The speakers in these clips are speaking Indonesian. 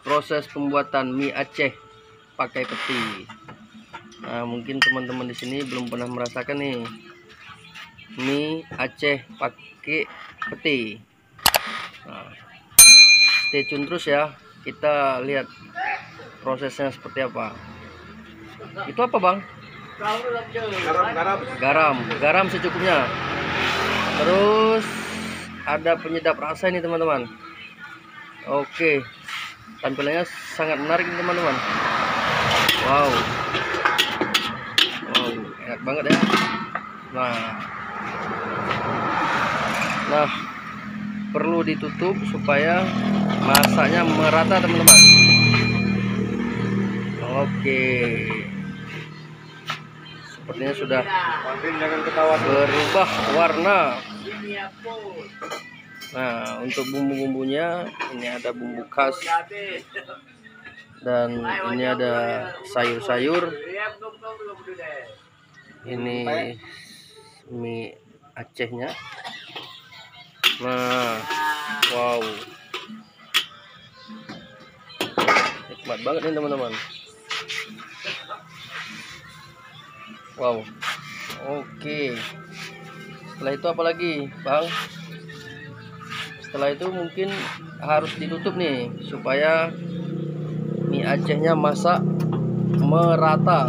proses pembuatan mie Aceh pakai peti. Nah, mungkin teman-teman di sini belum pernah merasakan nih mie Aceh pakai peti. Nah, stay tune terus ya, kita lihat prosesnya seperti apa. Itu apa bang? Garam secukupnya. Terus ada penyedap rasa ini teman-teman. Oke, tampilannya sangat menarik nih teman-teman. Wow, enak banget ya. Nah, perlu ditutup supaya masaknya merata teman-teman. Oke, sepertinya sudah berubah warna. Nah, untuk bumbu-bumbunya ini ada bumbu khas dan ini ada sayur-sayur. Ini mie Acehnya. Nah, wow, nikmat banget nih teman-teman. Wow, oke. Setelah itu apa lagi bang? Setelah itu mungkin harus ditutup nih supaya mie Acehnya masak merata.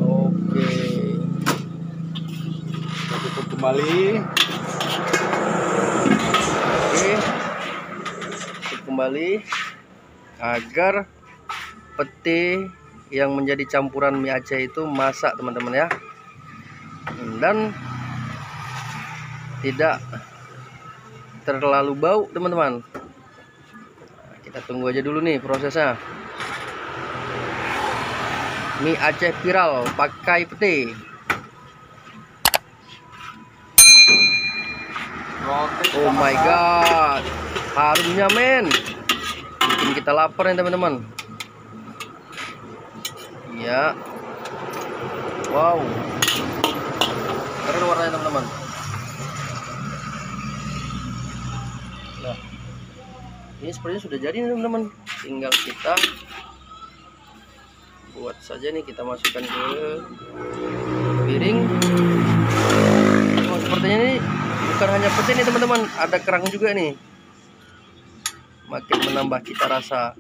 Oke, kita tutup kembali. Oke, tutup kembali agar peti yang menjadi campuran mie Aceh itu masak teman-teman ya, dan tidak terlalu bau teman-teman. Kita tunggu aja dulu nih prosesnya. Mie Aceh viral pakai peti. Oh my god, harumnya men, bikin kita lapar nih teman-teman. Ya, wow, keren warnanya teman-teman. Nah, ini sepertinya sudah jadi nih teman-teman. Tinggal kita buat saja nih, kita masukkan ke piring. Oh, sepertinya ini bukan hanya peti nih teman-teman, ada kerang juga nih, makin menambah cita rasa.